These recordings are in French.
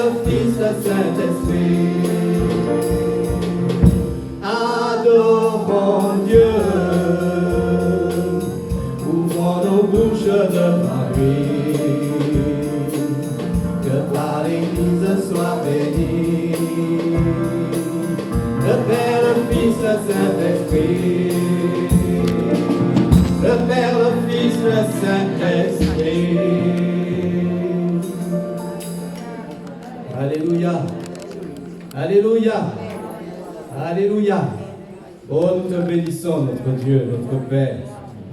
le Fils, le Saint-Esprit. Adorons Dieu, ouvrons nos bouches de Marie, que par l'Église soit bénie. Le Père, le Fils, le Saint-Esprit. Le Père, le Fils, le Saint-Esprit. Alléluia. Alléluia. Alléluia. Oh, nous te bénissons, notre Dieu, notre Père.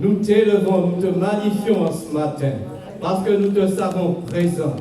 Nous t'élevons, nous te magnifions en ce matin, parce que nous te savons présent.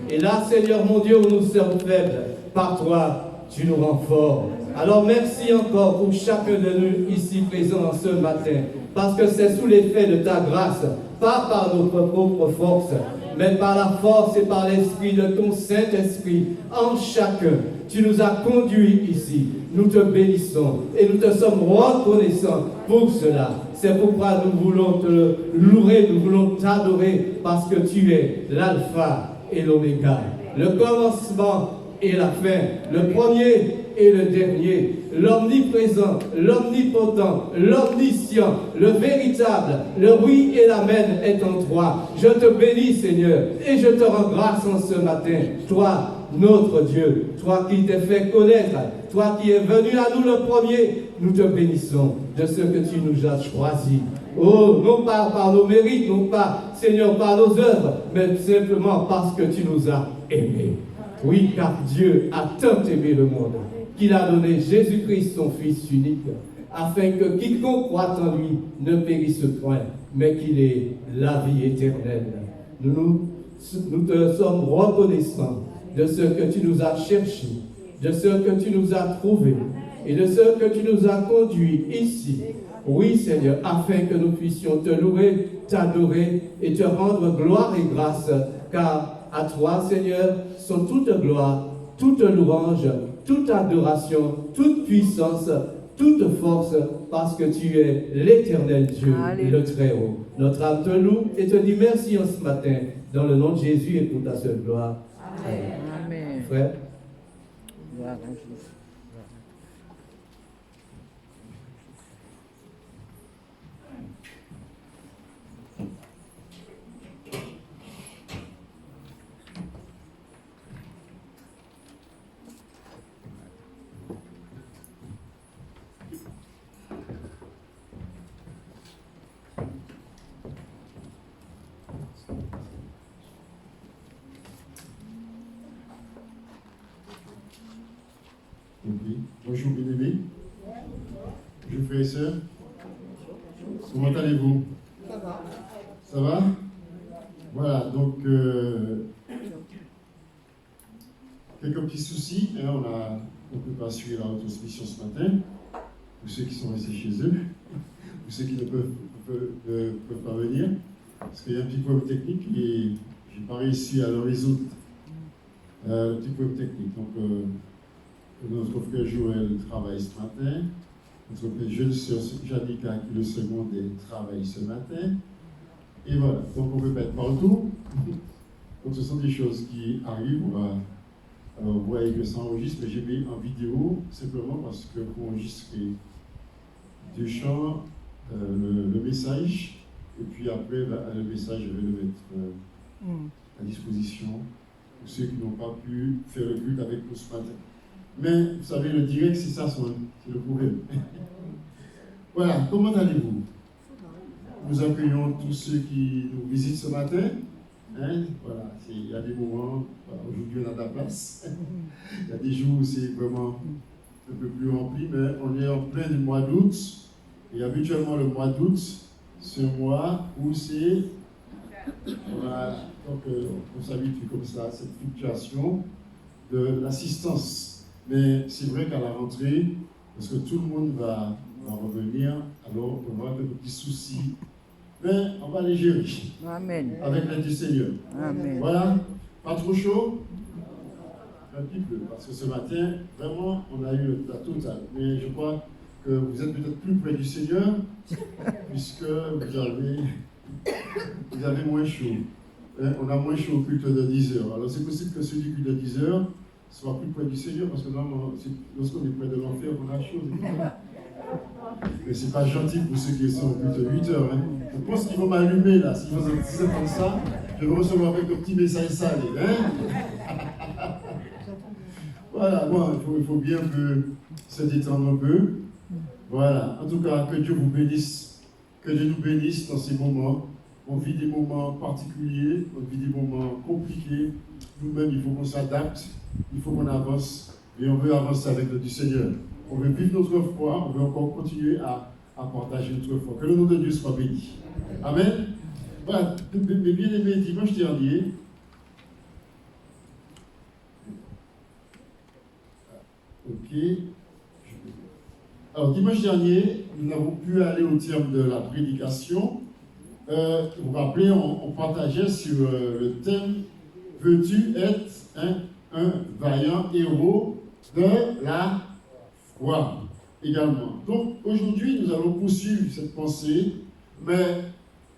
Et là, Seigneur mon Dieu, où nous sommes faibles, par toi, tu nous rends forts. Alors merci encore pour chacun de nous ici présents ce matin, parce que c'est sous l'effet de ta grâce, pas par notre propre force, mais par la force et par l'esprit de ton Saint-Esprit en chacun. Tu nous as conduits ici. Nous te bénissons et nous te sommes reconnaissants pour cela. C'est pourquoi nous voulons te louer, nous voulons t'adorer, parce que tu es l'alpha et l'oméga, le commencement et la fin, le premier et le dernier, l'omniprésent, l'omnipotent, l'omniscient, le véritable, le oui et l'amen est en toi. Je te bénis, Seigneur, et je te rends grâce en ce matin. Toi, notre Dieu, toi qui t'es fait connaître, toi qui es venu à nous le premier, nous te bénissons de ce que tu nous as choisi. Oh, non pas par nos mérites, non pas, Seigneur, par nos œuvres, mais simplement parce que tu nous as aimés. Oui, car Dieu a tant aimé le monde qu'il a donné Jésus-Christ, son Fils unique, afin que quiconque croit en lui ne périsse point, mais qu'il ait la vie éternelle. Nous te sommes reconnaissants de ce que tu nous as cherché, de ce que tu nous as trouvé, et de ce que tu nous as conduit ici. Oui, Seigneur, afin que nous puissions te louer, t'adorer et te rendre gloire et grâce, car à toi, Seigneur, sont toute gloire, toute louange, toute adoration, toute puissance, toute force, parce que tu es l'éternel Dieu, le Très-Haut. Notre âme te loue et te dit merci en ce matin, dans le nom de Jésus et pour ta seule gloire. Amen. Frère. Gloire à Jésus. Bonjour bien-aimés, bonjour frères et sœurs, comment allez-vous? Ça va. Ça va? Voilà, donc quelques petits soucis, hein, on ne peut pas suivre la retransmission ce matin, pour ceux qui sont restés chez eux, pour ceux qui ne peuvent pas venir, parce qu'il y a un petit problème technique et je n'ai pas réussi à le résoudre, un petit problème technique. Donc, notre frère Joël travaille ce matin, notre jeune sœur Janica qui le secondaire travaille ce matin, et voilà, donc on peut pas être partout. Donc ce sont des choses qui arrivent, alors vous voyez que ça enregistre, mais j'ai mis en vidéo simplement parce que pour enregistrer du chant, le message, et puis après le message, je vais le mettre à disposition pour ceux qui n'ont pas pu faire le culte avec nous ce matin. Mais vous savez, le direct, c'est ça, c'est le problème. Voilà, comment allez-vous? Nous accueillons tous ceux qui nous visitent ce matin. Hein? Voilà, il y a des moments, voilà, aujourd'hui on a de la place. Il y a des jours où c'est vraiment un peu plus rempli, mais on est en plein du mois d'août. Et habituellement, le mois d'août, c'est un mois où c'est. Voilà, donc on s'habitue comme ça à cette fluctuation de l'assistance. Mais c'est vrai qu'à la rentrée, parce que tout le monde va revenir, alors on va avoir quelques petits soucis. Mais on va les gérer. Amen. Avec l'aide du Seigneur. Amen. Voilà, pas trop chaud? Un petit peu, parce que ce matin, vraiment, on a eu la totale. Mais je crois que vous êtes peut-être plus près du Seigneur, puisque vous avez moins chaud. on a moins chaud au culte de 10 heures. Alors c'est possible que celui du culte de 10 heures soit plus près du Seigneur, parce que lorsqu'on est près de l'enfer, on a chaud. Mais c'est pas gentil pour ceux qui sont au culte de 8 heures. Hein. Je pense qu'ils vont m'allumer là. Si vous êtes comme ça, je vais recevoir avec un petit message salé. Hein. Voilà, bon, il faut bien se détendre un peu. Voilà, en tout cas, que Dieu vous bénisse. Que Dieu nous bénisse dans ces moments. On vit des moments particuliers, on vit des moments compliqués. Nous-mêmes, il faut qu'on s'adapte, il faut qu'on avance. Et on veut avancer avec le Seigneur. On veut vivre notre foi, on veut encore continuer à partager notre foi. Que le nom de Dieu soit béni. Amen. Voilà, mes bien-aimés, dimanche dernier, ok. Alors, dimanche dernier, nous n'avons pu aller au terme de la prédication. Vous vous rappelez, on partageait sur le thème « Veux-tu être un vaillant héros de la foi ?» également. Donc, aujourd'hui, nous allons poursuivre cette pensée, mais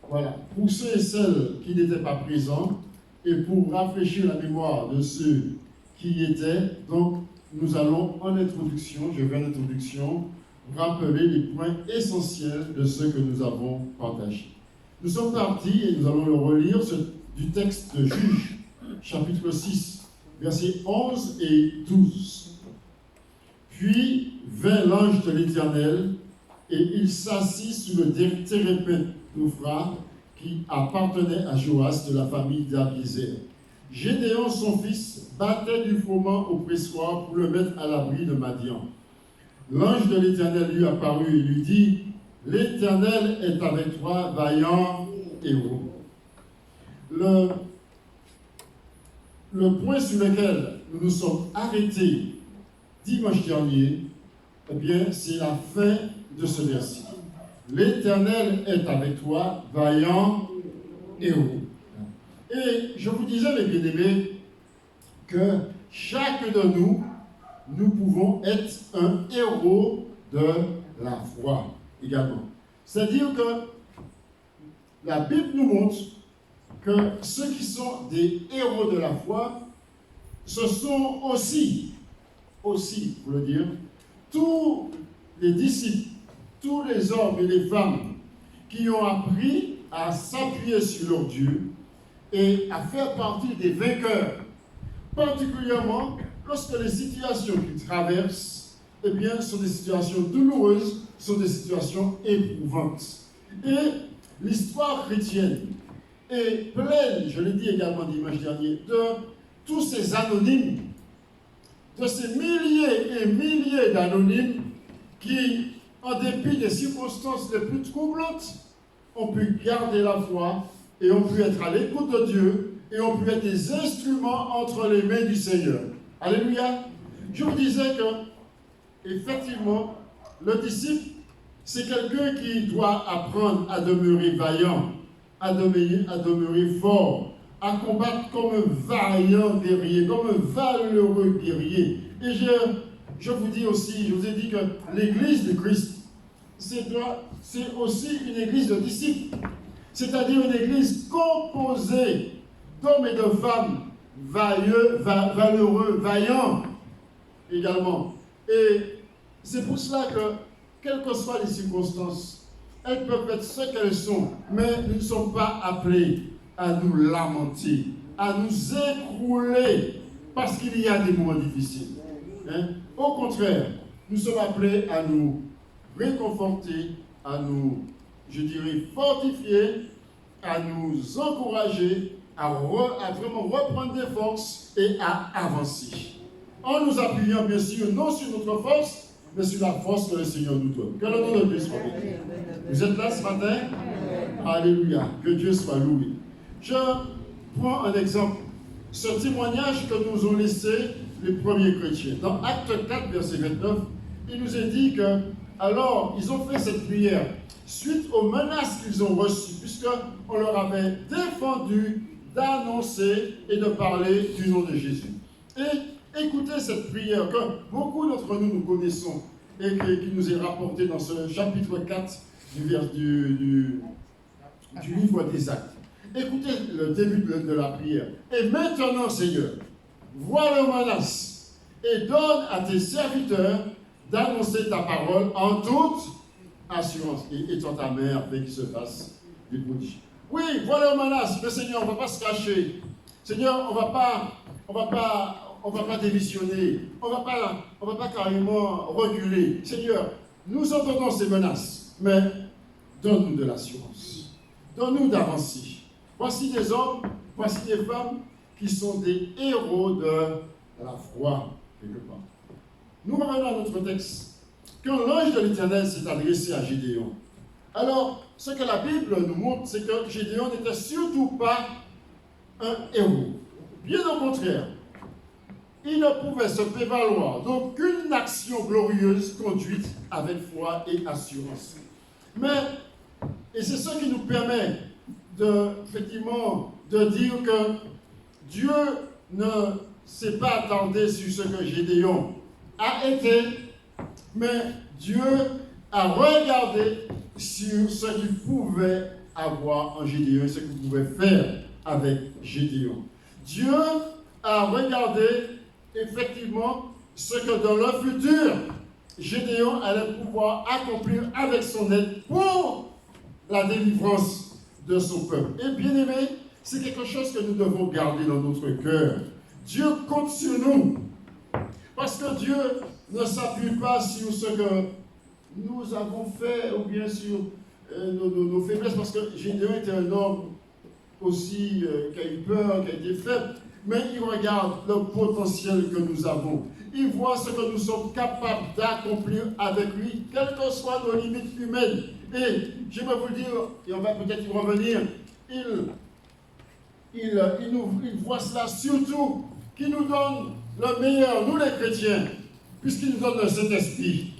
voilà, pour ceux et celles qui n'étaient pas présents, et pour rafraîchir la mémoire de ceux qui y étaient, donc, nous allons en introduction, je vais en introduction, rappeler les points essentiels de ce que nous avons partagé. Nous sommes partis et nous allons le relire du texte de Juges, chapitre 6, versets 11 et 12. Puis vint l'ange de l'Éternel et il s'assit sous le térépin d'Ophra qui appartenait à Joas de la famille d'Abiézer. Gédéon, son fils, battait du froment au pressoir pour le mettre à l'abri de Madian. L'ange de l'Éternel lui apparut et lui dit « L'Éternel est avec toi, vaillant héros. » Le point sur lequel nous nous sommes arrêtés dimanche dernier, eh bien, c'est la fin de ce verset. « L'Éternel est avec toi, vaillant héros. » Et je vous disais, mes bien-aimés, que chacun de nous, nous pouvons être un héros de la foi également. C'est-à-dire que la Bible nous montre que ceux qui sont des héros de la foi, ce sont aussi, pour le dire, tous les disciples, tous les hommes et les femmes qui ont appris à s'appuyer sur leur Dieu et à faire partie des vainqueurs, particulièrement lorsque les situations qu'ils traversent, eh bien, sont des situations douloureuses, sont des situations éprouvantes. Et l'histoire chrétienne est pleine, je l'ai dit également dimanche dernier, de tous ces anonymes, de ces milliers et milliers d'anonymes qui, en dépit des circonstances les plus troublantes, ont pu garder la foi et ont pu être à l'écoute de Dieu et ont pu être des instruments entre les mains du Seigneur. Alléluia. Je vous disais que, effectivement, le disciple, c'est quelqu'un qui doit apprendre à demeurer vaillant, à demeurer fort, à combattre comme un vaillant guerrier, comme un valeureux guerrier. Et je vous dis aussi, je vous ai dit que l'Église de Christ, c'est aussi une église de disciples, c'est-à-dire une église composée d'hommes et de femmes valeureux, vaillants également. Et c'est pour cela que, quelles que soient les circonstances, elles peuvent être ce qu'elles sont, mais nous ne sommes pas appelés à nous lamenter, à nous écrouler parce qu'il y a des moments difficiles. Hein? Au contraire, nous sommes appelés à nous réconforter, à nous, je dirais, fortifier, à nous encourager, à vraiment reprendre des forces et à avancer. En nous appuyant, bien sûr, non sur notre force, mais sur la force que le Seigneur nous donne. Que le nom de Dieu soit béni. Vous êtes là ce matin? Alléluia. Que Dieu soit loué. Je prends un exemple. Ce témoignage que nous ont laissé les premiers chrétiens. Dans Acte 4, verset 29, il nous est dit que, alors, ils ont fait cette prière suite aux menaces qu'ils ont reçues, puisqu'on leur avait défendu d'annoncer et de parler du nom de Jésus. Et écoutez cette prière que beaucoup d'entre nous connaissons et qui nous est rapportée dans ce chapitre 4 du livre des Actes. Écoutez le début de la prière. Et maintenant, Seigneur, vois leurs menaces et donne à tes serviteurs d'annoncer ta parole en toute assurance. Et étends ta main afin qu'il se fasse des prodiges. Oui, vois leurs menaces, mais Seigneur, on ne va pas se cacher. Seigneur, on ne va pas démissionner. On ne va pas carrément reculer. Seigneur, nous entendons ces menaces, mais donne-nous de l'assurance. Donne-nous d'avancer. Voici des hommes, voici des femmes qui sont des héros de la foi, quelque part. Nous revenons à notre texte. Quand l'ange de l'Éternel s'est adressé à Gédéon, alors ce que la Bible nous montre, c'est que Gédéon n'était surtout pas un héros. Bien au contraire, il ne pouvait se prévaloir d'aucune action glorieuse conduite avec foi et assurance. Et c'est ce qui nous permet effectivement de dire que Dieu ne s'est pas attardé sur ce que Gédéon a été, mais Dieu a regardé sur ce qu'il pouvait avoir en Gédéon, ce qu'il pouvait faire avec Gédéon. Dieu a regardé effectivement ce que dans le futur, Gédéon allait pouvoir accomplir avec son aide pour la délivrance de son peuple. Et bien aimé, c'est quelque chose que nous devons garder dans notre cœur. Dieu compte sur nous. Parce que Dieu ne s'appuie pas sur ce que nous avons fait ou bien sur nos faiblesses. Parce que Gédéon était un homme aussi qui a eu peur, qui a été faible. Mais il regarde le potentiel que nous avons. Il voit ce que nous sommes capables d'accomplir avec lui, quelles que soient nos limites humaines. Et je vais vous le dire, et on va peut-être y revenir, il voit cela surtout, qui nous donne le meilleur, nous les chrétiens, puisqu'il nous donne le Saint-Esprit.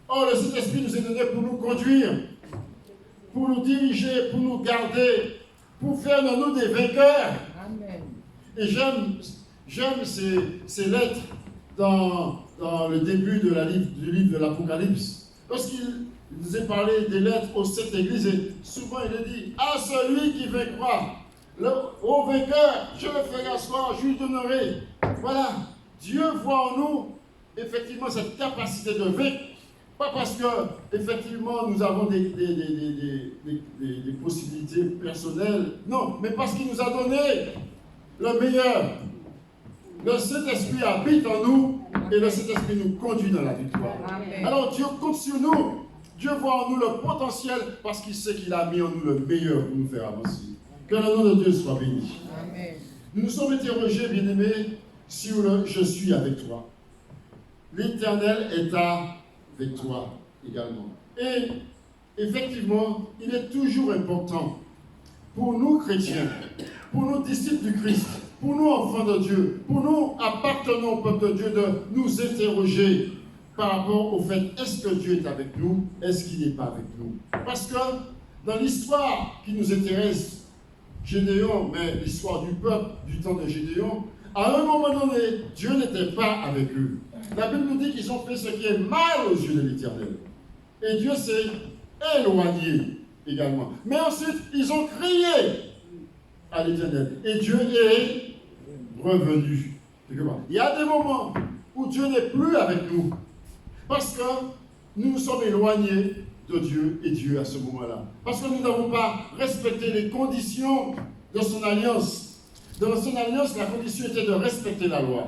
Or, le Saint-Esprit nous est donné pour nous conduire, pour nous diriger, pour nous garder, pour faire de nous des vainqueurs. Amen. Et j'aime ces lettres dans le début du livre de l'Apocalypse. Lorsqu'il nous est parlé des lettres aux 7 églises, et souvent il est dit, à celui qui vaincra, au vainqueur, je le ferai asseoir, je lui donnerai. Voilà, Dieu voit en nous effectivement cette capacité de vaincre. Pas parce que effectivement nous avons des possibilités personnelles, non, mais parce qu'il nous a donné le meilleur. Le Saint-Esprit habite en nous et le Saint-Esprit nous conduit dans la victoire. Amen. Alors Dieu compte sur nous. Dieu voit en nous le potentiel parce qu'il sait qu'il a mis en nous le meilleur pour nous faire avancer. Que le nom de Dieu soit béni. Amen. Nous nous sommes interrogés, bien-aimés, sur le « Je suis avec toi ». L'Éternel est avec toi également. Et effectivement, il est toujours important pour nous chrétiens, pour nous disciples du Christ, pour nous enfants de Dieu, pour nous appartenant au peuple de Dieu, de nous interroger par rapport au fait, est-ce que Dieu est avec nous, est-ce qu'il n'est pas avec nous? Parce que dans l'histoire qui nous intéresse, Gédéon, mais l'histoire du peuple du temps de Gédéon, à un moment donné, Dieu n'était pas avec eux. La Bible nous dit qu'ils ont fait ce qui est mal aux yeux de l'Éternel. Et Dieu s'est éloigné également. Mais ensuite, ils ont crié à l'Éternel. Et Dieu est revenu. Il y a des moments où Dieu n'est plus avec nous. Parce que nous nous sommes éloignés de Dieu et Dieu à ce moment-là. Parce que nous n'avons pas respecté les conditions de son alliance. Dans son alliance, la condition était de respecter la loi,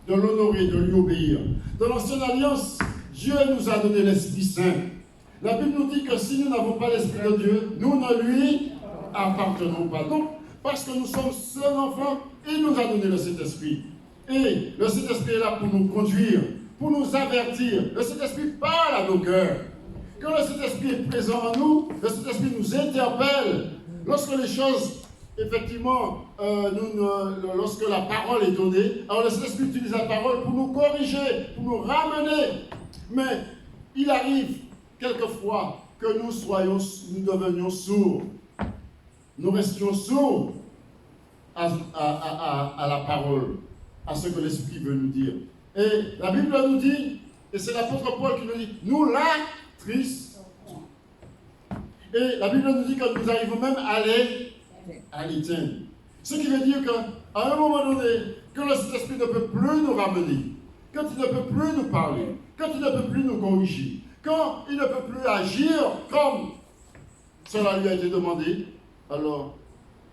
de l'honorer, de lui obéir. Dans l'ancienne alliance, Dieu nous a donné l'Esprit Saint. La Bible nous dit que si nous n'avons pas l'Esprit de Dieu, nous ne lui appartenons pas. Donc, parce que nous sommes son enfant, il nous a donné le Saint-Esprit. Et le Saint-Esprit est là pour nous conduire, pour nous avertir. Le Saint-Esprit parle à nos cœurs. Quand le Saint-Esprit est présent en nous, le Saint-Esprit nous interpelle. Lorsque les choses, effectivement, lorsque la parole est donnée, alors le Saint-Esprit utilise la parole pour nous corriger, pour nous ramener. Mais il arrive quelquefois que nous devenions sourds. Nous restions sourds à la parole, à ce que l'Esprit veut nous dire. Et la Bible nous dit, et c'est l'apôtre Paul qui nous dit, nous l'attristons. Et la Bible nous dit que nous arrivons même à les à l'éteindre. Ce qui veut dire qu'à un moment donné, quand le Saint-Esprit ne peut plus nous ramener, quand il ne peut plus nous parler, quand il ne peut plus nous corriger, quand il ne peut plus agir comme cela lui a été demandé, alors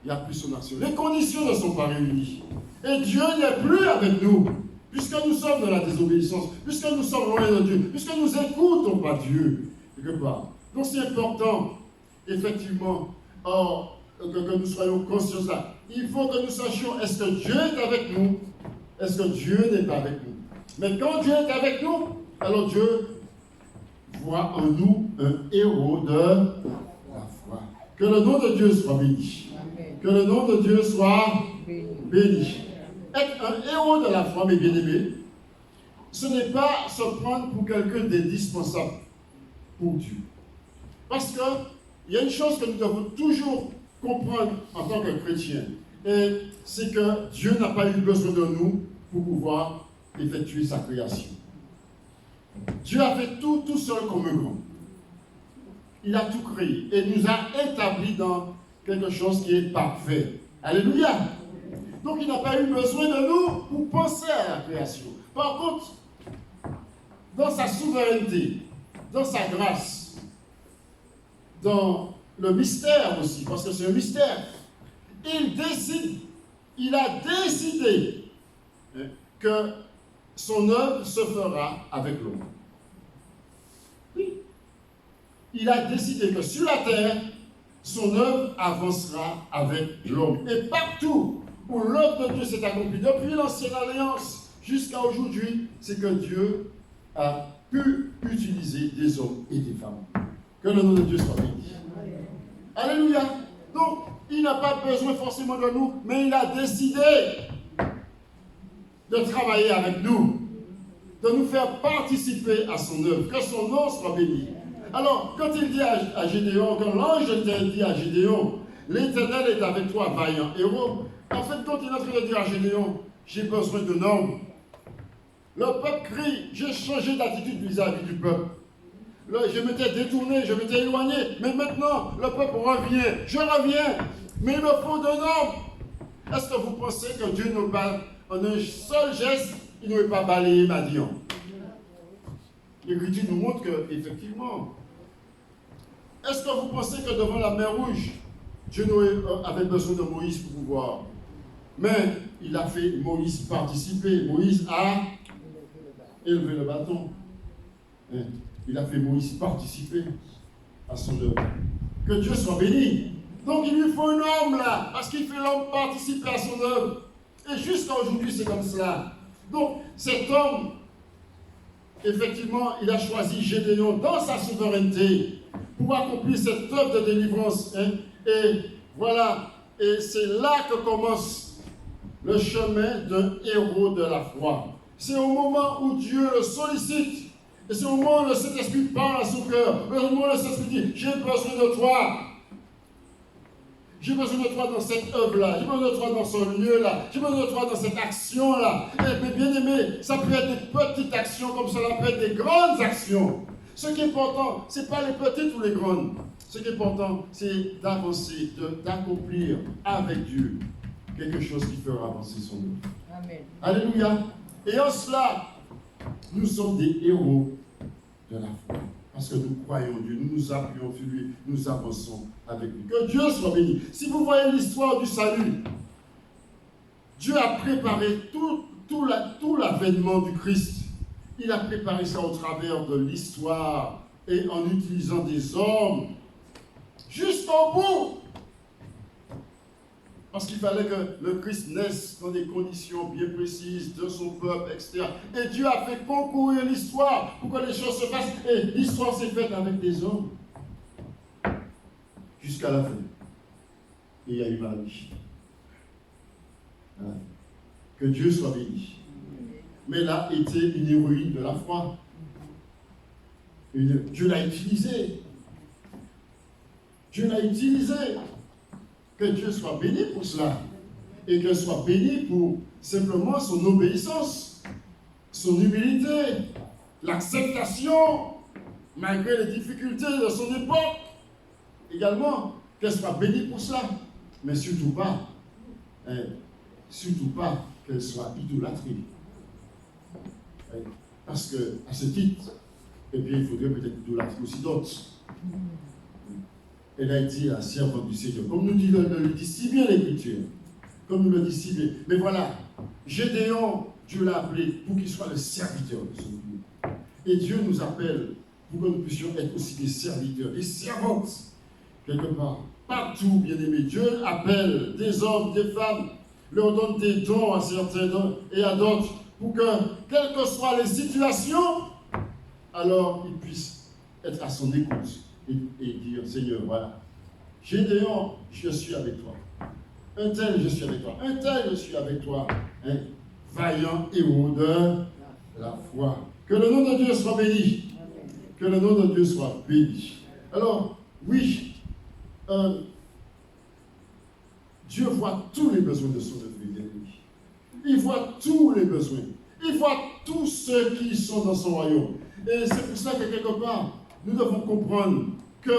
il n'y a plus son action. Les conditions ne sont pas réunies. Et Dieu n'est plus avec nous, puisque nous sommes dans la désobéissance, puisque nous sommes loin de Dieu, puisque nous n'écoutons pas Dieu, quelque part. Donc c'est important, effectivement, que nous soyons conscients de ça. Il faut que nous sachions, est-ce que Dieu est avec nous? Est-ce que Dieu n'est pas avec nous? Mais quand Dieu est avec nous, alors Dieu voit en nous un héros de la foi. Que le nom de Dieu soit béni. Amen. Que le nom de Dieu soit béni. Être un héros de la foi, mes bien-aimés, ce n'est pas se prendre pour quelqu'un d'indispensable pour Dieu. Parce qu'il y a une chose que nous devons toujours comprendre en tant que chrétiens, et c'est que Dieu n'a pas eu besoin de nous pour pouvoir effectuer sa création. Dieu a fait tout seul comme un grand. Il a tout créé et nous a établis dans quelque chose qui est parfait. Alléluia! Donc il n'a pas eu besoin de nous pour penser à la création. Par contre, dans sa souveraineté, dans sa grâce, dans le mystère aussi, parce que c'est un mystère, il a décidé que son œuvre se fera avec l'homme. Oui. Il a décidé que sur la terre, son œuvre avancera avec l'homme. Et partout où l'œuvre de Dieu s'est accomplie, depuis l'ancienne alliance jusqu'à aujourd'hui, c'est que Dieu a pu utiliser des hommes et des femmes. Que le nom de Dieu soit béni. Alléluia. Donc, il n'a pas besoin forcément de nous, mais il a décidé de travailler avec nous, de nous faire participer à son œuvre, que son nom soit béni. Alors, quand il dit à Gédéon, quand l'ange dit à Gédéon, l'Éternel est avec toi, vaillant héros, en fait, quand il est en train de dire à Gédéon, j'ai besoin d'un homme. Le peuple crie, j'ai changé d'attitude vis-à-vis du peuple. Je m'étais détourné, je m'étais éloigné, mais maintenant, le peuple revient, je reviens, mais il me faut d'un homme. Est-ce que vous pensez que Dieu nous parle en un seul geste, il n'aurait pas balayé Madian? L'Écriture nous montre que, effectivement, est-ce que vous pensez que devant la mer Rouge, Dieu avait besoin de Moïse pour pouvoir? Mais il a fait Moïse participer. Moïse a élevé le bâton. Il a fait Moïse participer à son œuvre. Que Dieu soit béni. Donc il lui faut un homme là, parce qu'il fait l'homme participer à son œuvre. Et jusqu'à aujourd'hui, c'est comme cela. Donc cet homme, effectivement, il a choisi Gédéon dans sa souveraineté pour accomplir cette œuvre de délivrance. Et voilà, et c'est là que commence le chemin d'un héros de la foi. C'est au moment où Dieu le sollicite. Et c'est au moment où le Saint-Esprit parle à son cœur. Au moment où le Saint-Esprit dit, j'ai besoin de toi. J'ai besoin de toi dans cette œuvre-là. J'ai besoin de toi dans ce lieu-là. J'ai besoin de toi dans cette action-là. Mais bien aimé, ça peut être des petites actions comme cela peut être des grandes actions. Ce qui est important, ce n'est pas les petites ou les grandes. Ce qui est important, c'est d'avancer, d'accomplir avec Dieu quelque chose qui fera avancer son œuvre. Amen. Alléluia. Et en cela, nous sommes des héros de la foi. Parce que nous croyons en Dieu, nous nous appuyons sur lui, nous avançons avec lui. Que Dieu soit béni. Si vous voyez l'histoire du salut, Dieu a préparé tout l'avènement du Christ. Il a préparé ça au travers de l'histoire et en utilisant des hommes jusqu'au bout. Parce qu'il fallait que le Christ naisse dans des conditions bien précises de son peuple, etc. Et Dieu a fait concourir l'histoire pour que les choses se fassent. Et l'histoire s'est faite avec des hommes. Jusqu'à la fin. Et il y a eu Marie. Que Dieu soit béni. Mais elle a été une héroïne de la foi. Dieu l'a utilisée. Dieu l'a utilisée. Que Dieu soit béni pour cela. Et que soit béni pour simplement son obéissance, son humilité, l'acceptation, malgré les difficultés de son époque. Également, qu'elle soit bénie pour cela. Mais surtout pas qu'elle soit idolâtrée. Parce que, à ce titre, eh bien, il faudrait peut-être idolâtrer aussi d'autres. Elle a été la servante du Seigneur. Comme nous dit, le dit si bien l'Écriture. Comme nous le dit si bien. Mais voilà, Gédéon, Dieu l'a appelé pour qu'il soit le serviteur de son Dieu. Et Dieu nous appelle pour que nous puissions être aussi des serviteurs, des servantes, quelque part. Partout, bien aimé, Dieu appelle des hommes, des femmes, leur donne des dons à certains et à d'autres, pour que, quelles que soient les situations, alors ils puissent être à son écoute et dire, Seigneur, voilà, Gédéon, je suis avec toi. Un tel, je suis avec toi. Un tel, je suis avec toi. Hein? Vaillant héros de la foi. Que le nom de Dieu soit béni. Que le nom de Dieu soit béni. Alors, oui, Dieu voit tous les besoins de son œuvre. Il voit tous les besoins. Il voit tous ceux qui sont dans son royaume. Et c'est pour ça que quelque part, nous devons comprendre que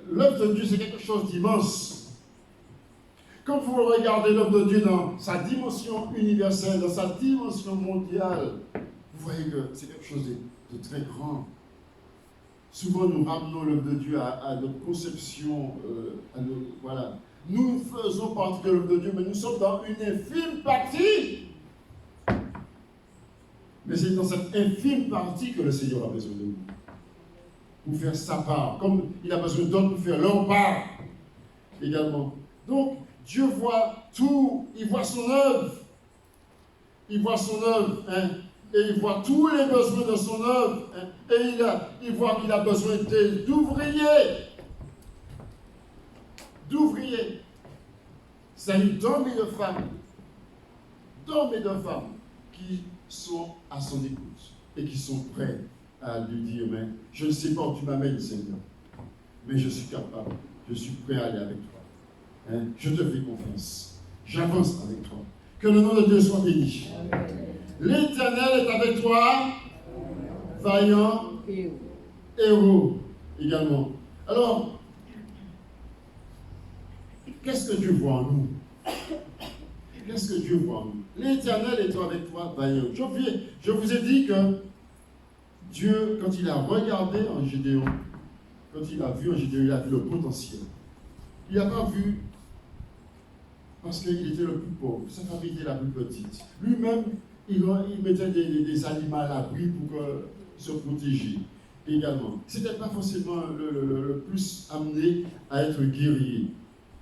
l'œuvre de Dieu, c'est quelque chose d'immense. Quand vous regardez l'œuvre de Dieu dans sa dimension universelle, dans sa dimension mondiale, vous voyez que c'est quelque chose de très grand. Souvent, nous ramenons l'œuvre de Dieu à notre conception, voilà. Nous faisons partie de l'œuvre de Dieu, mais nous sommes dans une infime partie. Mais c'est dans cette infime partie que le Seigneur a besoin de nous. Pour faire sa part, comme il a besoin d'autres pour faire leur part également. Donc, Dieu voit tout, il voit son œuvre. Il voit son œuvre, hein, et il voit tous les besoins de son œuvre. Hein, et il voit qu'il a besoin d'ouvriers. D'ouvriers. C'est d'hommes et de femmes. D'hommes et de femmes qui sont à son écoute et qui sont prêts à lui dire, mais je ne sais pas où tu m'amènes, Seigneur, mais je suis capable, je suis prêt à aller avec toi. Hein? Je te fais confiance. J'avance avec toi. Que le nom de Dieu soit béni. L'Éternel est avec toi, vaillant, héros également. Alors, qu'est-ce que Dieu voit en nous? Qu'est-ce que Dieu voit en nous? L'Éternel est avec toi, vaillant. Je vous ai dit que Dieu, quand il a regardé en Gédéon, quand il a vu en Gédéon, il a vu le potentiel. Il n'a pas vu parce qu'il était le plus pauvre, sa famille était la plus petite. Lui-même, il mettait des animaux à l'abri pour se protéger également. Ce n'était pas forcément le plus amené à être guerrier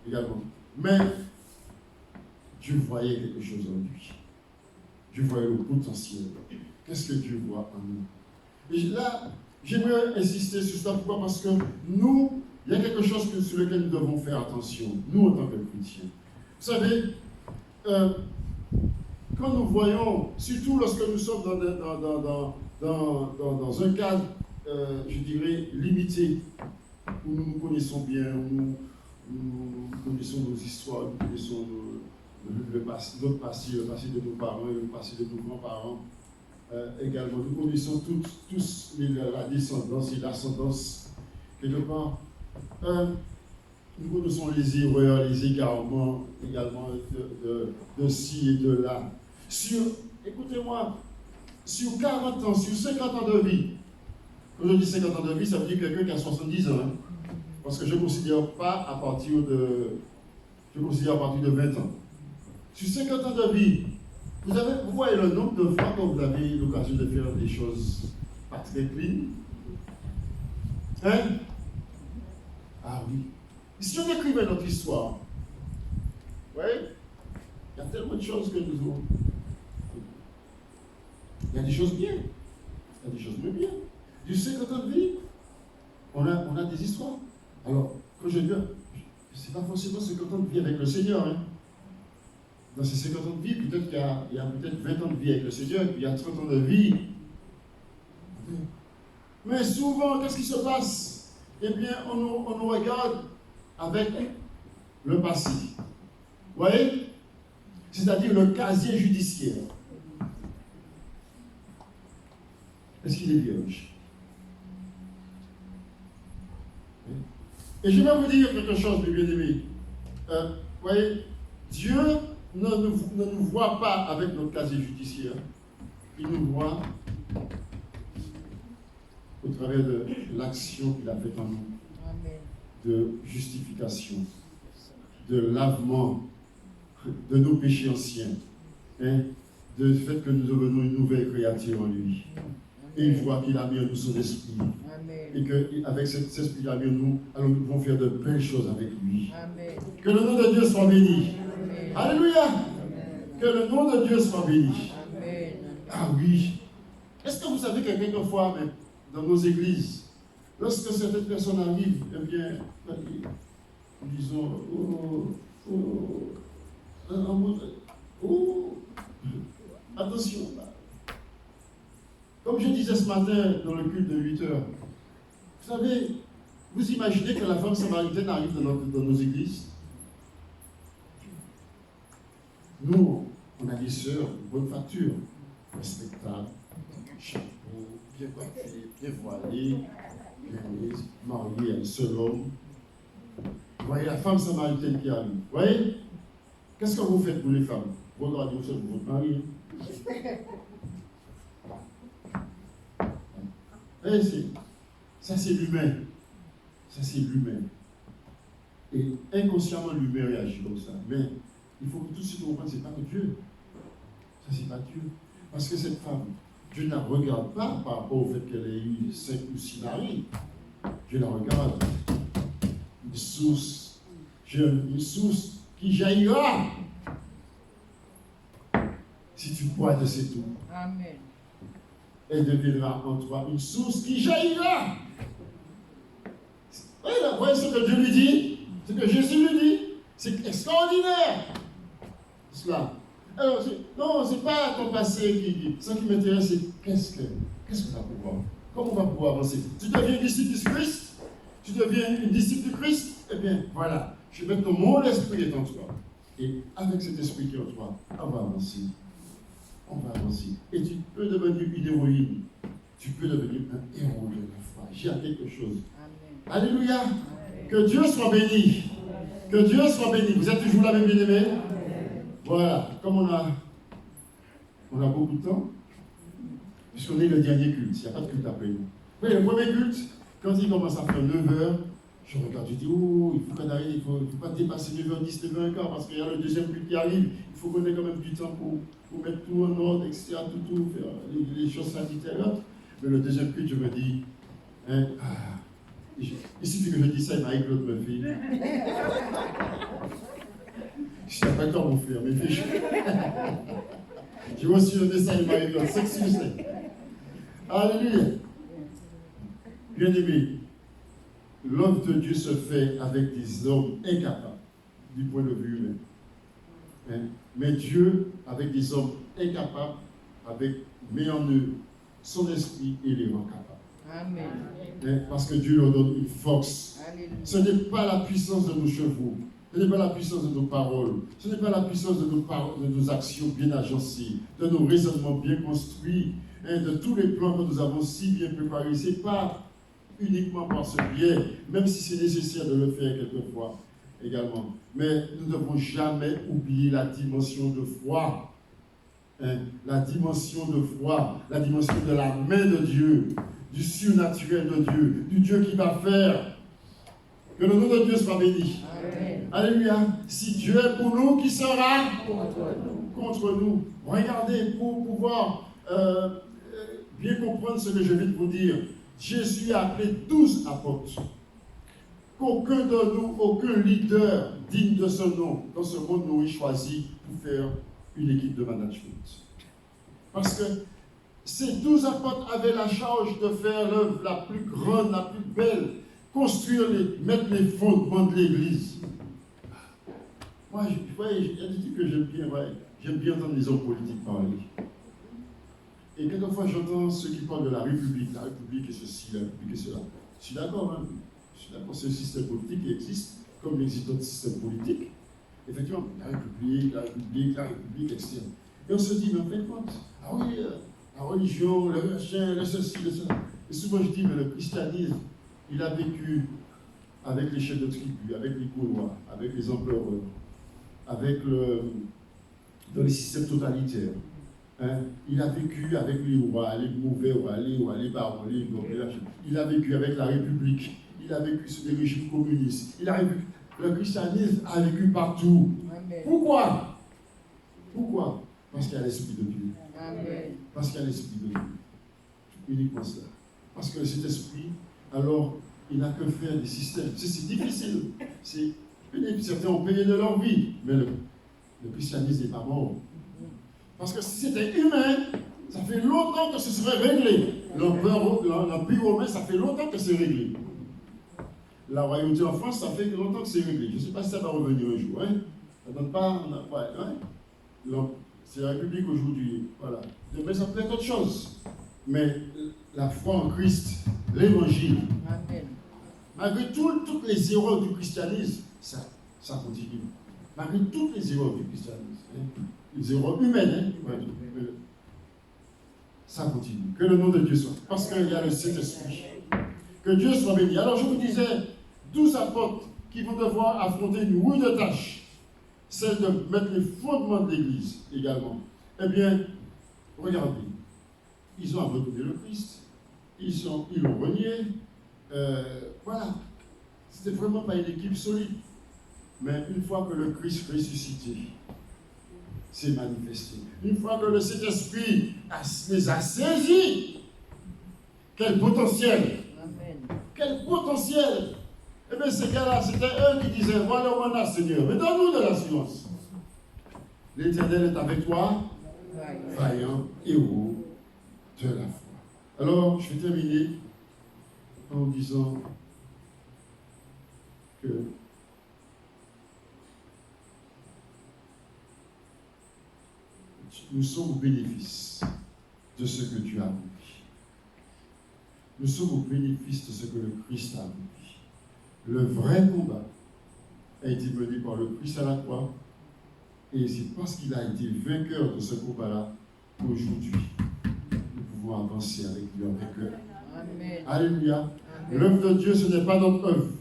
également. Mais Dieu voyait quelque chose en lui. Dieu voyait le potentiel. Qu'est-ce que Dieu voit en nous? Et là, j'aimerais insister sur cela. Pourquoi? Parce que nous, il y a quelque chose sur lequel nous devons faire attention, nous en tant que chrétiens. Vous savez, quand nous voyons, surtout lorsque nous sommes dans un cadre, je dirais, limité, où nous nous connaissons bien, où nous connaissons nos histoires, nous connaissons notre passé, le passé de nos parents et le passé de nos grands-parents également. Nous connaissons tous la descendance et l'ascendance, quelque part. Nous connaissons les erreurs, les égarements également de ci et de là. Écoutez-moi, sur 40 ans, sur 50 ans de vie, quand je dis 50 ans de vie, ça veut dire quelqu'un qui a 70 ans. Hein, parce que je ne considère pas à partir de 20 ans. Sur 50 ans de vie, vous voyez le nombre de fois que vous avez l'occasion de faire des choses pas très clean. Hein? Ah oui. Si on écrivait notre histoire, oui, il y a tellement de choses que nous avons. Il y a des choses bien, il y a des choses moins bien. Du 50 ans de vie, on a des histoires. Alors, quand je dis, ce n'est pas forcément 50 ans de vie avec le Seigneur. Hein. Dans ces 50 ans de vie, peut-être qu'il y a peut-être 20 ans de vie avec le Seigneur, puis il y a 30 ans de vie. Mais souvent, qu'est-ce qui se passe? Eh bien, on nous regarde avec le passé. Vous voyez? C'est-à-dire le casier judiciaire. Est-ce qu'il est vierge? Et je vais vous dire quelque chose, mes bien-aimés. Vous voyez, Dieu ne nous voit pas avec notre casier judiciaire. Il nous voit au travers de l'action qu'il a faite en nous, de justification, de lavement de nos péchés anciens, hein, du fait que nous devenons une nouvelle créature en lui. Et il voit qu'il a mis en nous son esprit. Et qu'avec cet esprit qu'il a mis en nous, alors nous pouvons faire de belles choses avec lui. Amen. Que le nom de Dieu soit béni. Amen. Alléluia. Amen. Que le nom de Dieu soit béni. Amen. Ah oui. Est-ce que vous savez que quelquefois, même dans nos églises, lorsque certaines personnes arrivent, eh bien, disons, attention. Comme je disais ce matin dans le culte de 8 heures, vous savez, vous imaginez que la femme samaritaine arrive dans nos églises? Nous, on a des sœurs de bonne facture, respectables, chapeau, bien coiffées, bien voilées, bien mariées à un seul homme. Vous voyez la femme samaritaine qui arrive. Vous voyez? Qu'est-ce que vous faites pour les femmes? Vous regardez vous pour votre mari. Ça c'est l'humain. Ça c'est l'humain. Et inconsciemment l'humain réagit comme ça. Mais il faut que tout de suite comprendre que ce n'est pas que Dieu. Ça c'est pas Dieu. Parce que cette femme, Dieu ne la regarde pas par rapport au fait qu'elle ait eu 5 ou 6 maris. Dieu la regarde. Une source qui jaillira. Si tu bois de cette eau. Amen. Elle deviendra en toi une source qui jaillira. Oui, vous voyez ce que Dieu lui dit, ce que Jésus lui dit, c'est extraordinaire. Cela. Alors, non, ce n'est pas ton passé qui. Ce qui m'intéresse, c'est qu'est-ce que tu vas pouvoir. Comment on va pouvoir avancer? Tu deviens disciple du Christ? Tu deviens une disciple du Christ? Eh bien, voilà. Je vais mettre mon esprit est en toi. Et avec cet esprit qui est en toi, on va avancer. On va avancer. Et tu peux devenir une héroïne. Tu peux devenir un héros de la foi. J'ai quelque chose. Amen. Alléluia. Amen. Que Dieu soit béni. Amen. Que Dieu soit béni. Vous êtes toujours là, mes bien-aimés? Voilà. Comme on a beaucoup de temps, puisqu'on est le dernier culte. Il n'y a pas de culte après nous. Oui, le premier culte, quand il commence à faire 9h, je regarde, je dis, oh, il faut qu'on arrive, il ne faut pas dépasser 9h10, 9h15, parce qu'il y a le deuxième culte qui arrive. Il faut qu'on ait quand même du temps pour mettre tout en ordre, etc., tout, faire les choses sanitaires. Mais le deuxième culte, je me dis, hein, il suffit que je dise ça, et Marie-Claude me fait. Je ne sais pas quand mon frère, mais j'ai reçu le message de Marie-Claude, 5 sur 5. Alléluia. Bien-aimé, l'œuvre de Dieu se fait avec des hommes incapables, du point de vue humain. Hein? Mais Dieu, avec des hommes incapables, met en eux son esprit et les rend capables. Amen. Hein? Parce que Dieu leur donne une force. Alléluia. Ce n'est pas la puissance de nos chevaux, ce n'est pas la puissance de nos paroles, ce n'est pas la puissance de nos actions bien agencées, de nos raisonnements bien construits, hein, de tous les plans que nous avons si bien préparés. Ce n'est pas uniquement par ce biais, même si c'est nécessaire de le faire quelquefois également. Mais nous ne devons jamais oublier la dimension de foi. Hein, la dimension de foi, la dimension de la main de Dieu, du surnaturel de Dieu, du Dieu qui va faire. Que le nom de Dieu soit béni. Amen. Alléluia. Si Dieu est pour nous, qui sera contre nous? Regardez, pour pouvoir bien comprendre ce que je viens de vous dire, Jésus a appelé 12 apôtres. Qu'aucun de nous, aucun leader digne de ce nom, dans ce monde nous ait choisi pour faire une équipe de management. Parce que ces 12 apôtres avaient la charge de faire l'œuvre la plus grande, la plus belle, mettre les fondements de l'Église. Moi, il y a des trucs que j'aime bien entendre les hommes politiques parler. Et quelquefois, j'entends ceux qui parlent de la République et ceci, la République et cela. Je suis d'accord, hein? Je suis d'accord, c'est un système politique qui existe, comme il existe d'autres systèmes politiques. Effectivement, la République, etc. Et on se dit, mais en fin de compte, ah oui, la religion, le machin, le ceci, le cela. Et souvent je dis, mais le christianisme, il a vécu avec les chefs de tribu, avec les Gaulois, avec les empereurs, avec dans les systèmes totalitaires. Hein? Il a vécu avec les rois, les mauvais rois, les barons, les gouverneurs. Il a vécu avec la République. Il a vécu sous des régimes communistes. Le christianisme a vécu partout. Amen. Pourquoi? Parce qu'il y a l'Esprit de Dieu. Amen. Parce qu'il y a l'Esprit de Dieu. Uniquement ça. Parce que cet esprit, alors, il n'a que faire des systèmes. C'est difficile. Certains ont payé de leur vie, mais le christianisme n'est pas mort. Parce que si c'était humain, ça fait longtemps que ce serait réglé. L'Empire romain, ça fait longtemps que c'est réglé. La royauté en France, ça fait longtemps que c'est réglé. Je ne sais pas si ça va revenir un jour. Hein? Ça donne pas. C'est la République aujourd'hui. Voilà. Mais ça peut être autre chose. Mais la foi en Christ, l'évangile, Amen. malgré toutes les erreurs du christianisme, ça continue. Malgré toutes les erreurs du christianisme, hein, les erreurs humaines, hein, ouais, ça continue. Que le nom de Dieu soit. Parce qu'il y a le Saint-Esprit. Que Dieu soit béni. Alors je vous disais, 12 apôtres qui vont devoir affronter une rude tâche, celle de mettre les fondements de l'Église également. Eh bien, regardez, ils ont abandonné le Christ, ils l'ont renié. Voilà, c'était vraiment pas une équipe solide. Mais une fois que le Christ ressuscité s'est manifesté, une fois que le Saint-Esprit les a saisis, quel potentiel! Amen. Quel potentiel! Eh bien, ces gars-là, c'était eux qui disaient, voilà où on a, Seigneur, mais donne-nous de l'assurance. L'Éternel est avec toi, vaillant héros de la foi. Alors, je vais terminer en disant que nous sommes au bénéfice de ce que Dieu a accompli. Nous sommes au bénéfice de ce que le Christ a accompli. Le vrai combat a été mené par le Christ à la croix, et c'est parce qu'il a été vainqueur de ce combat-là qu'aujourd'hui, nous pouvons avancer avec lui en vainqueur. Amen. Alléluia. Amen. L'œuvre de Dieu, ce n'est pas notre œuvre.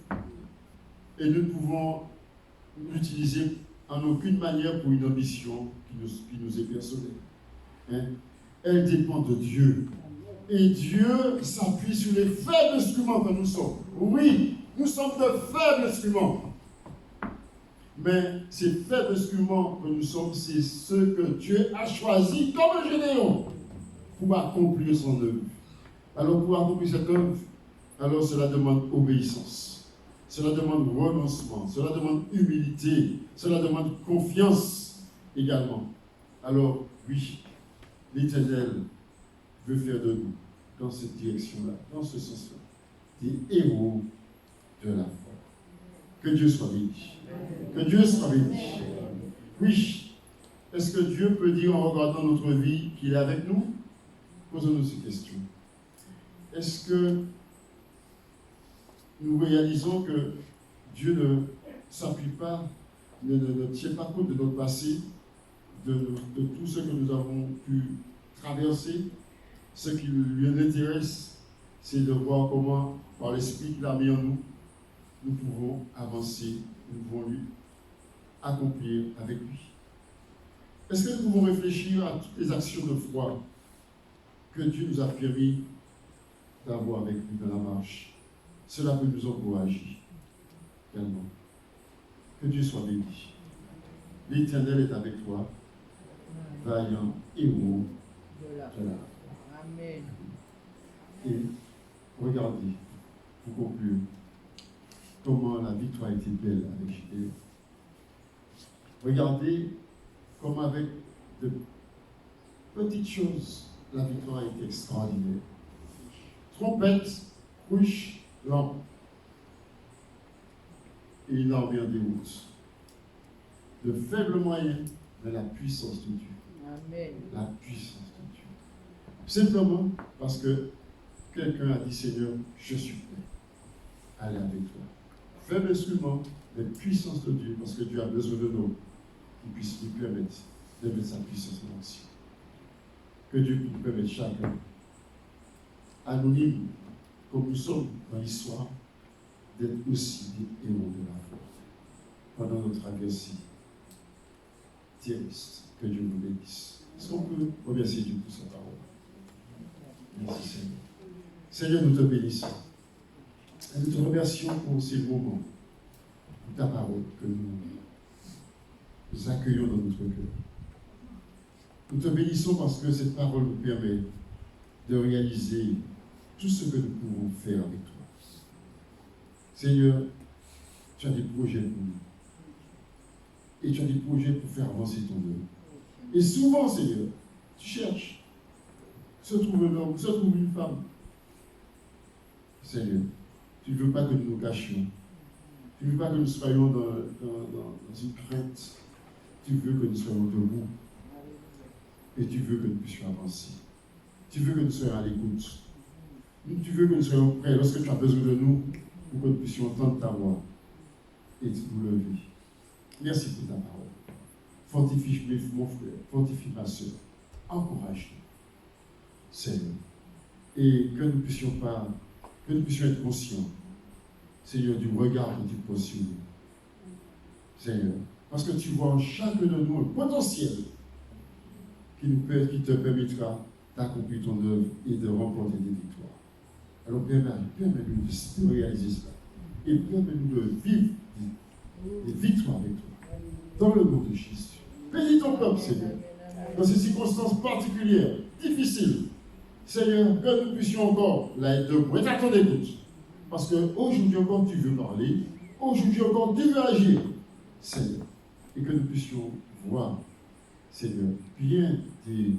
Et nous ne pouvons l'utiliser en aucune manière pour une ambition qui nous est personnelle. Hein? Elle dépend de Dieu. Et Dieu s'appuie sur les faibles instruments que nous sommes. Oui, nous sommes de faibles instruments. Mais ces faibles instruments que nous sommes, c'est ceux que Dieu a choisis comme un Gédéon pour accomplir son œuvre. Alors pour accomplir cette œuvre, alors cela demande obéissance. Cela demande renoncement. Cela demande humilité. Cela demande confiance également. Alors oui, l'Éternel veut faire de nous, dans cette direction-là, dans ce sens-là, des héros de la foi. Que Dieu soit béni. Que Dieu soit béni. Oui. Est-ce que Dieu peut dire en regardant notre vie qu'il est avec nous? Posons-nous ces questions. Est-ce que nous réalisons que Dieu ne s'appuie pas, ne tient pas compte de notre passé, de tout ce que nous avons pu traverser? Ce qui lui intéresse, c'est de voir comment, par l'Esprit qu'il a mis en nous, nous pouvons avancer, nous pouvons lui accomplir avec lui. Est-ce que nous pouvons réfléchir à toutes les actions de foi que Dieu nous a permis d'avoir avec lui dans la marche? Cela peut nous encourager également. Que Dieu soit béni. L'Éternel est avec toi, vaillant héros de la foi. Amen. Et regardez, pour conclure, comment la victoire a été belle avec Gédéon. Regardez comment avec de petites choses, la victoire a été extraordinaire. Trompette, cruche, lampe et une armée en déroute. De faibles moyens, mais la puissance de Dieu. Amen. La puissance de Dieu. Simplement parce que quelqu'un a dit, Seigneur, je suis prêt à aller avec toi. Faible instrument, mais puissance de Dieu, parce que Dieu a besoin de nous, qui puisse nous permettre de mettre sa puissance en action. Que Dieu nous permette chacun, anonyme comme nous sommes dans l'histoire, d'être aussi des héros de la foi pendant notre traversée terrestre. Que Dieu vous bénisse. Est-ce qu'on peut remercier Dieu pour sa parole? Merci Seigneur. Seigneur, nous te bénissons. Et nous te remercions pour ces moments, pour ta parole que nous accueillons dans notre cœur. Nous te bénissons parce que cette parole nous permet de réaliser tout ce que nous pouvons faire avec toi. Seigneur, tu as des projets pour nous. Et tu as des projets pour faire avancer ton œuvre. Et souvent, Seigneur, tu cherches. Se trouve un homme, se trouve une femme. Seigneur, tu ne veux pas que nous nous cachions. Tu ne veux pas que nous soyons dans une crainte. Tu veux que nous soyons debout. Et tu veux que nous puissions avancer. Tu veux que nous soyons à l'écoute. Tu veux que nous soyons prêts lorsque tu as besoin de nous pour que nous puissions entendre ta voix et nous lever. Merci pour ta parole. Fortifie mon frère, fortifie ma soeur. Encourage-nous, Seigneur. Et que nous puissions être conscients, Seigneur, du regard que tu poses sur nous. Seigneur, parce que tu vois en chacun de nous un potentiel qui te permettra d'accomplir ton œuvre et de remporter des victoires. Alors permets-nous de réaliser cela. Et permets-nous de vivre des victoires avec toi. Dans le nom de Jésus. Bénis ton peuple, Seigneur. Dans ces circonstances particulières, difficiles. Seigneur, que nous puissions encore être debout. Et à ton écoute. Parce qu'aujourd'hui encore, tu veux parler. Aujourd'hui encore, tu veux agir. Seigneur. Et que nous puissions voir, Seigneur, bien des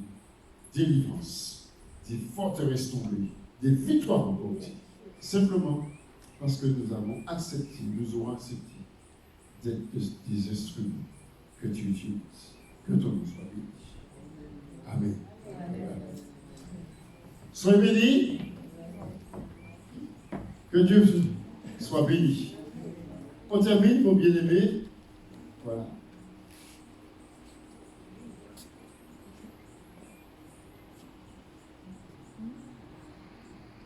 délivrances, des forteresses tombées, des victoires remportées. Simplement parce que nous aurons accepté d'être des instruments que tu utilises. Que ton nom soit béni. Amen. Amen. Soyez bénis. Que Dieu soit béni. On termine, mon bien-aimé,